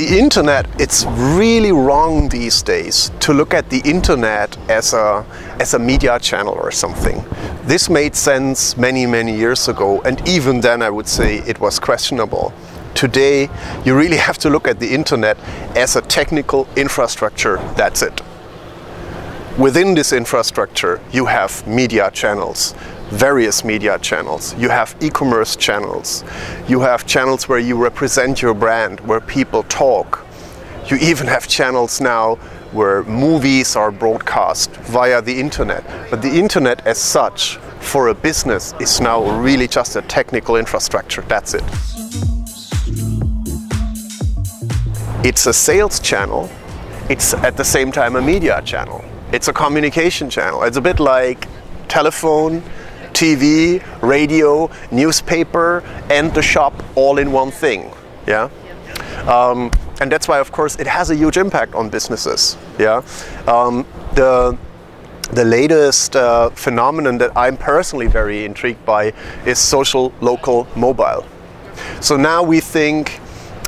The internet, it's really wrong these days to look at the internet as a media channel or something. This made sense many years ago, and even then I would say it was questionable. Today you really have to look at the internet as a technical infrastructure, that's it. Within this infrastructure you have media channels, various media channels. You have e-commerce channels. You have channels where you represent your brand, where people talk. You even have channels now where movies are broadcast via the internet. But the internet as such, for a business, is now really just a technical infrastructure. That's it. It's a sales channel. It's at the same time a media channel. It's a communication channel. It's a bit like telephone, TV, radio, newspaper, and the shop all in one thing. Yeah, and that's why, of course, it has a huge impact on businesses. Yeah, the latest phenomenon that I'm personally very intrigued by is social, local, mobile. So now we think,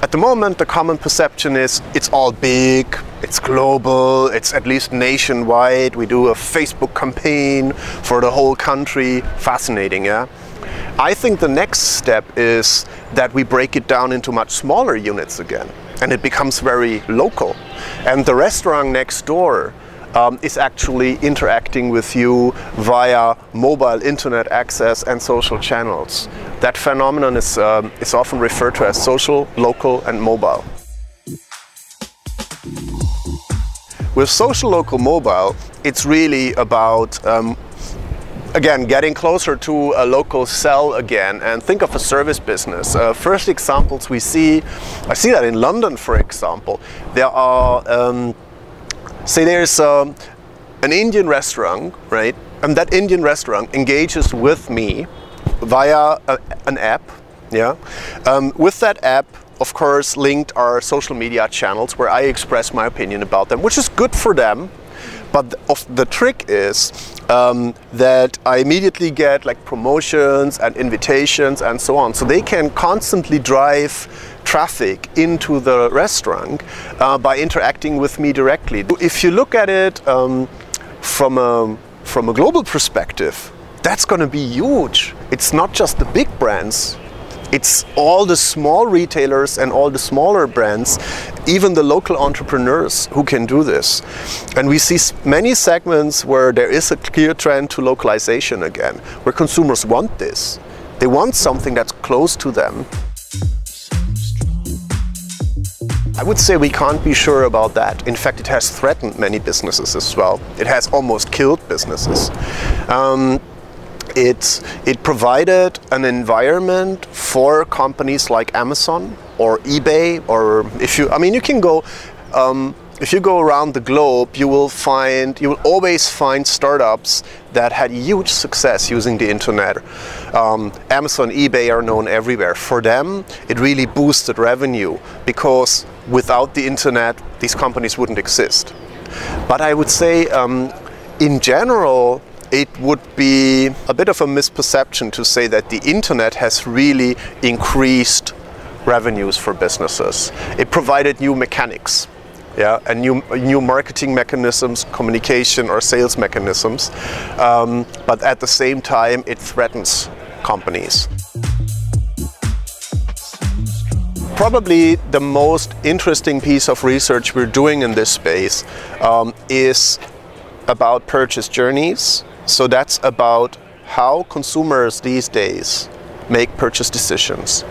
at the moment, the common perception is it's all big, it's global, it's at least nationwide. We do a Facebook campaign for the whole country. Fascinating, yeah? I think the next step is that we break it down into much smaller units again, and it becomes very local. And the restaurant next door is actually interacting with you via mobile internet access and social channels. That phenomenon is often referred to as social, local, and mobile. With social, local, mobile, it's really about, again, getting closer to a local cell again, and think of a service business. First examples I see that in London, for example. There are, say there's an Indian restaurant, right? And that Indian restaurant engages with me via an app, yeah? With that app, of course, linked are social media channels where I express my opinion about them, which is good for them. But the trick is that I immediately get like promotions and invitations and so on. So they can constantly drive traffic into the restaurant by interacting with me directly. If you look at it from a global perspective, that's going to be huge. It's not just the big brands. It's all the small retailers and all the smaller brands, even the local entrepreneurs who can do this. And we see many segments where there is a clear trend to localization again, where consumers want this. They want something that's close to them. I would say we can't be sure about that. In fact, it has threatened many businesses as well. It has almost killed businesses. It provided an environment for companies like Amazon or eBay, or you can go, if you go around the globe, you will always find startups that had huge success using the internet. Amazon, eBay are known everywhere. For them, it really boosted revenue, because without the internet, these companies wouldn't exist. But I would say, in general, it would be a bit of a misperception to say that the internet has really increased revenues for businesses. It provided new mechanics, yeah, and new marketing mechanisms, communication or sales mechanisms, but at the same time it threatens companies. Probably the most interesting piece of research we're doing in this space is about purchase journeys. So that's about how consumers these days make purchase decisions,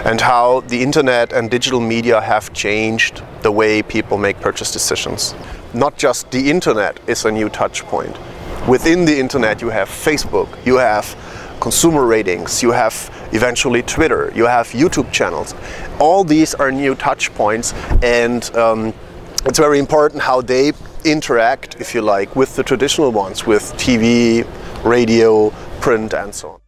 and how the internet and digital media have changed the way people make purchase decisions. Not just the internet is a new touch point. Within the internet you have Facebook, you have consumer ratings, you have eventually Twitter, you have YouTube channels. All these are new touch points, and it's very important how they interact, if you like, with the traditional ones, with TV, radio, print, and so on.